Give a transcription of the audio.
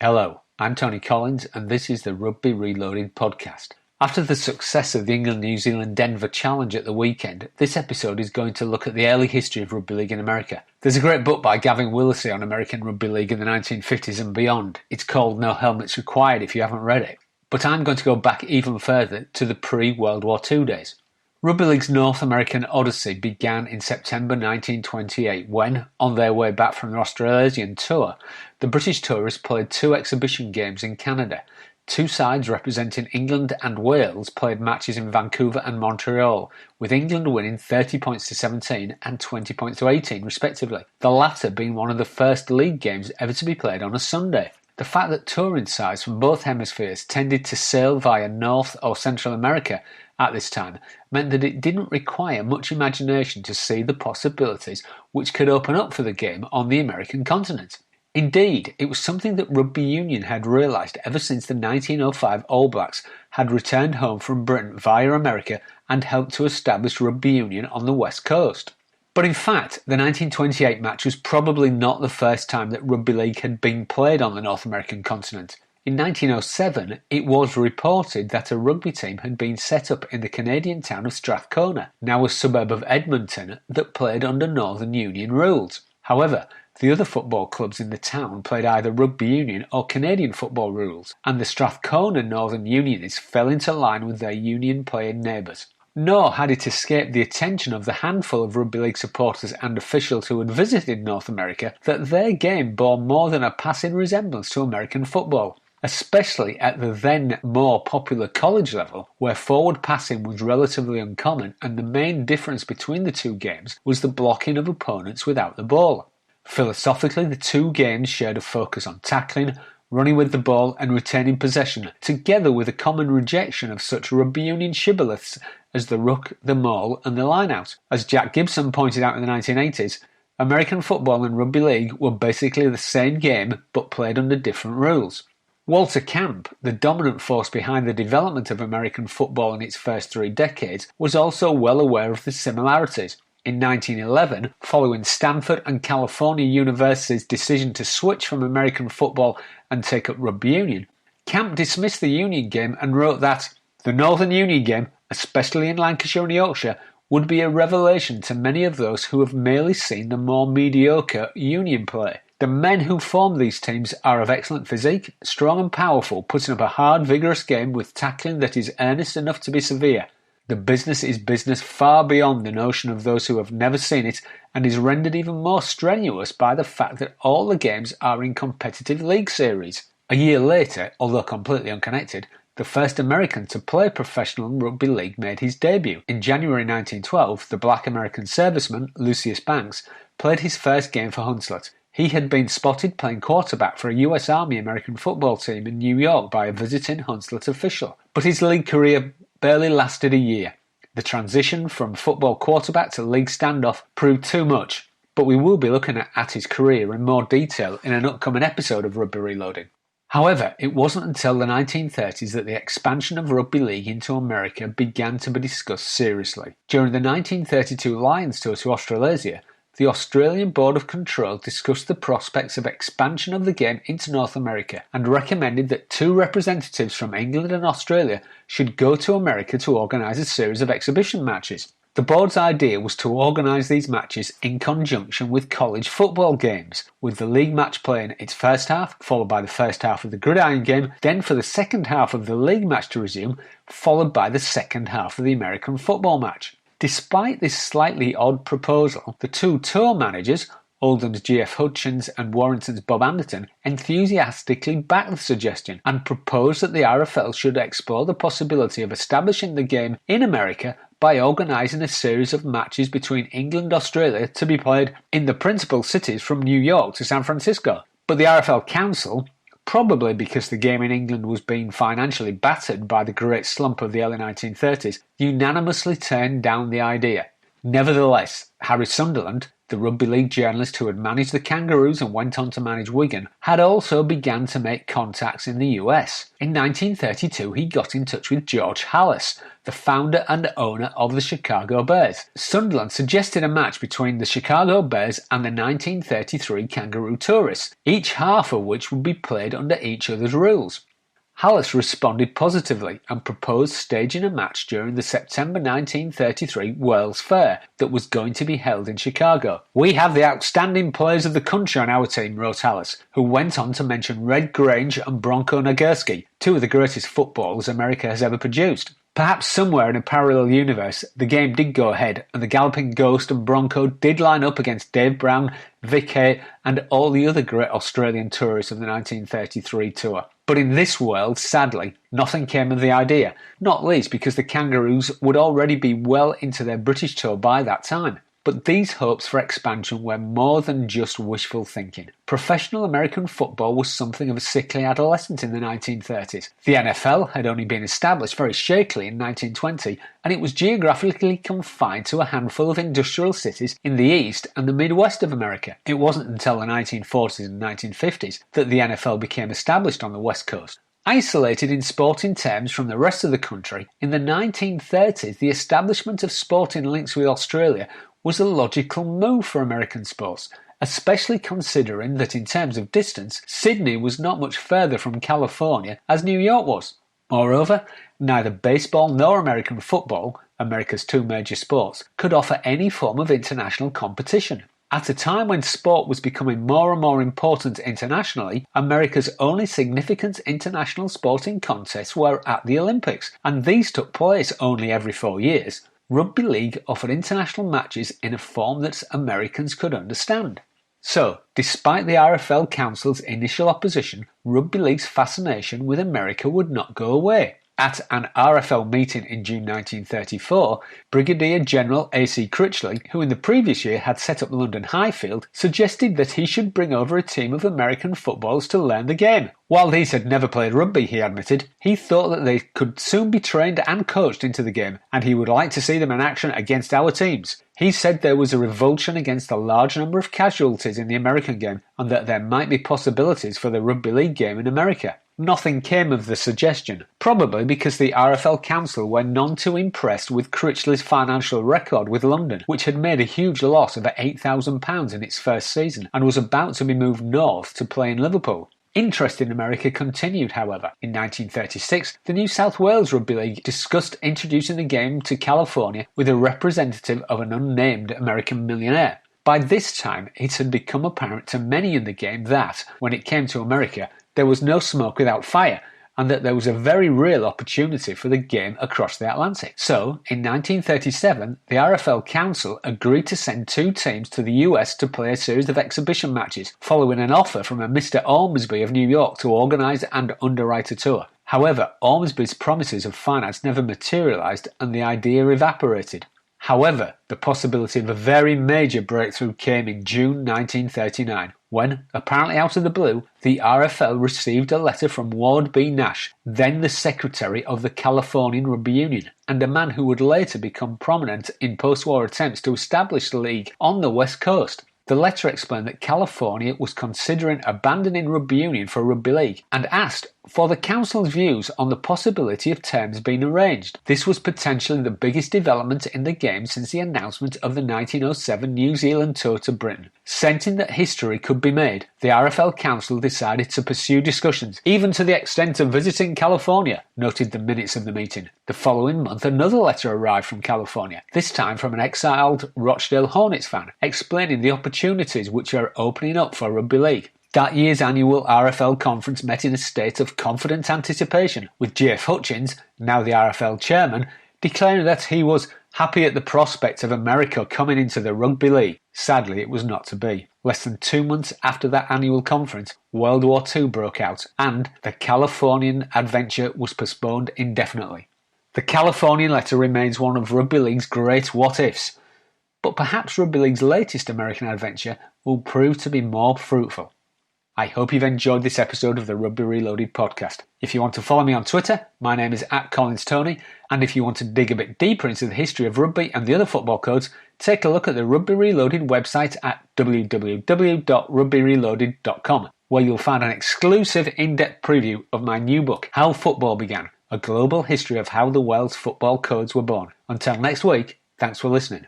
Hello, I'm Tony Collins and this is the Rugby Reloaded podcast. After the success of the England-New Zealand Denver Challenge at the weekend, this episode is going to look at the early history of rugby league in America. There's a great book by Gavin Willisey on American rugby league in the 1950s and beyond. It's called No Helmets Required if you haven't read it. But I'm going to go back even further to the pre-World War II days. Rugby League's North American Odyssey began in September 1928 when, on their way back from their Australasian tour, the British tourists played two exhibition games in Canada. Two sides representing England and Wales played matches in Vancouver and Montreal, with England winning 30 points to 17 and 20 points to 18 respectively, the latter being one of the first league games ever to be played on a Sunday. The fact that touring sides from both hemispheres tended to sail via North or Central America at this time meant that it didn't require much imagination to see the possibilities which could open up for the game on the American continent. Indeed, it was something that rugby union had realised ever since the 1905 All Blacks had returned home from Britain via America and helped to establish rugby union on the West Coast. But in fact, the 1928 match was probably not the first time that rugby league had been played on the North American continent. In 1907, it was reported that a rugby team had been set up in the Canadian town of Strathcona, now a suburb of Edmonton, that played under Northern Union rules. However, the other football clubs in the town played either rugby union or Canadian football rules, and the Strathcona Northern Unionists fell into line with their union-playing neighbours. Nor had it escaped the attention of the handful of rugby league supporters and officials who had visited North America that their game bore more than a passing resemblance to American football, especially at the then more popular college level, where forward passing was relatively uncommon and the main difference between the two games was the blocking of opponents without the ball. Philosophically, the two games shared a focus on tackling, running with the ball and retaining possession, together with a common rejection of such rugby union shibboleths as the ruck, the maul and the line-out. As Jack Gibson pointed out in the 1980s, American football and rugby league were basically the same game but played under different rules. Walter Camp, the dominant force behind the development of American football in its first 3 decades, was also well aware of the similarities. In 1911, following Stanford and California University's decision to switch from American football and take up rugby union, Camp dismissed the union game and wrote that the Northern Union game, especially in Lancashire and Yorkshire, would be a revelation to many of those who have merely seen the more mediocre union play. The men who form these teams are of excellent physique, strong and powerful, putting up a hard, vigorous game with tackling that is earnest enough to be severe. The business is business far beyond the notion of those who have never seen it and is rendered even more strenuous by the fact that all the games are in competitive league series. A year later, although completely unconnected, the first American to play professional rugby league made his debut. In January 1912, the black American serviceman, Lucius Banks, played his first game for Hunslet. He had been spotted playing quarterback for a US Army American football team in New York by a visiting Hunslet official. But his league career barely lasted a year. The transition from football quarterback to league standoff proved too much, but we will be looking at his career in more detail in an upcoming episode of Rugby Reloading. However, it wasn't until the 1930s that the expansion of rugby league into America began to be discussed seriously. During the 1932 Lions tour to Australasia, the Australian Board of Control discussed the prospects of expansion of the game into North America and recommended that 2 representatives from England and Australia should go to America to organise a series of exhibition matches. The board's idea was to organise these matches in conjunction with college football games, with the league match playing its first half, followed by the first half of the gridiron game, then for the second half of the league match to resume, followed by the second half of the American football match. Despite this slightly odd proposal, the 2 tour managers, Oldham's G.F. Hutchins and Warrington's Bob Anderton, enthusiastically backed the suggestion and proposed that the RFL should explore the possibility of establishing the game in America by organising a series of matches between England and Australia to be played in the principal cities from New York to San Francisco. But the RFL Council, probably because the game in England was being financially battered by the great slump of the early 1930s, unanimously turned down the idea. Nevertheless, Harry Sunderland, the Rugby League journalist who had managed the Kangaroos and went on to manage Wigan, had also begun to make contacts in the US. In 1932, he got in touch with George Halas, the founder and owner of the Chicago Bears. Sunderland suggested a match between the Chicago Bears and the 1933 Kangaroo Tourists, each half of which would be played under each other's rules. Halas responded positively and proposed staging a match during the September 1933 World's Fair that was going to be held in Chicago. "We have the outstanding players of the country on our team," wrote Halas, who went on to mention Red Grange and Bronco Nagurski, two of the greatest footballers America has ever produced. Perhaps somewhere in a parallel universe, the game did go ahead and the Galloping Ghost and Bronco did line up against Dave Brown, Vic Hay and all the other great Australian tourists of the 1933 tour. But in this world, sadly, nothing came of the idea, not least because the Kangaroos would already be well into their British tour by that time. But these hopes for expansion were more than just wishful thinking. Professional American football was something of a sickly adolescent in the 1930s. The NFL had only been established very shakily in 1920, and it was geographically confined to a handful of industrial cities in the East and the Midwest of America. It wasn't until the 1940s and 1950s that the NFL became established on the West Coast. Isolated in sporting terms from the rest of the country, in the 1930s the establishment of sporting links with Australia was a logical move for American sports, especially considering that in terms of distance, Sydney was not much further from California as New York was. Moreover, neither baseball nor American football, America's two major sports, could offer any form of international competition. At a time when sport was becoming more and more important internationally, America's only significant international sporting contests were at the Olympics, and these took place only every 4 years. Rugby League offered international matches in a form that Americans could understand. So, despite the RFL Council's initial opposition, Rugby League's fascination with America would not go away. At an RFL meeting in June 1934, Brigadier General A.C. Critchley, who in the previous year had set up London Highfield, suggested that he should bring over a team of American footballers to learn the game. While these had never played rugby, he admitted, he thought that they could soon be trained and coached into the game, and he would like to see them in action against our teams. He said there was a revulsion against the large number of casualties in the American game, and that there might be possibilities for the Rugby League game in America. Nothing came of the suggestion, probably because the RFL Council were none too impressed with Critchley's financial record with London, which had made a huge loss of £8,000 in its first season and was about to be moved north to play in Liverpool. Interest in America continued, however. In 1936, the New South Wales Rugby League discussed introducing the game to California with a representative of an unnamed American millionaire. By this time, it had become apparent to many in the game that, when it came to America, there was no smoke without fire, and that there was a very real opportunity for the game across the Atlantic. So, in 1937, the RFL Council agreed to send 2 teams to the US to play a series of exhibition matches, following an offer from a Mr. Ormsby of New York to organise and underwrite a tour. However, Ormsby's promises of finance never materialised and the idea evaporated. However, the possibility of a very major breakthrough came in June 1939, when, apparently out of the blue, the RFL received a letter from Ward B. Nash, then the secretary of the Californian Rugby Union, and a man who would later become prominent in post-war attempts to establish the league on the West Coast. The letter explained that California was considering abandoning rugby union for rugby league and asked for the council's views on the possibility of terms being arranged. This was potentially the biggest development in the game since the announcement of the 1907 New Zealand tour to Britain. Sensing that history could be made, the RFL Council decided to pursue discussions, even to the extent of visiting California, noted the minutes of the meeting. The following month another letter arrived from California, this time from an exiled Rochdale Hornets fan, explaining the opportunities which are opening up for rugby league. That year's annual RFL conference met in a state of confident anticipation, with J.F. Hutchins, now the RFL chairman, declaring that he was happy at the prospect of America coming into the rugby league. Sadly, it was not to be. Less than 2 months after that annual conference, World War II broke out, and the Californian adventure was postponed indefinitely. The Californian letter remains one of rugby league's great what-ifs, but perhaps rugby league's latest American adventure will prove to be more fruitful. I hope you've enjoyed this episode of the Rugby Reloaded podcast. If you want to follow me on Twitter, my name is @CollinsTony, and if you want to dig a bit deeper into the history of rugby and the other football codes, take a look at the Rugby Reloaded website at www.rugbyreloaded.com, where you'll find an exclusive in-depth preview of my new book, How Football Began, a global history of how the world's football codes were born. Until next week, thanks for listening.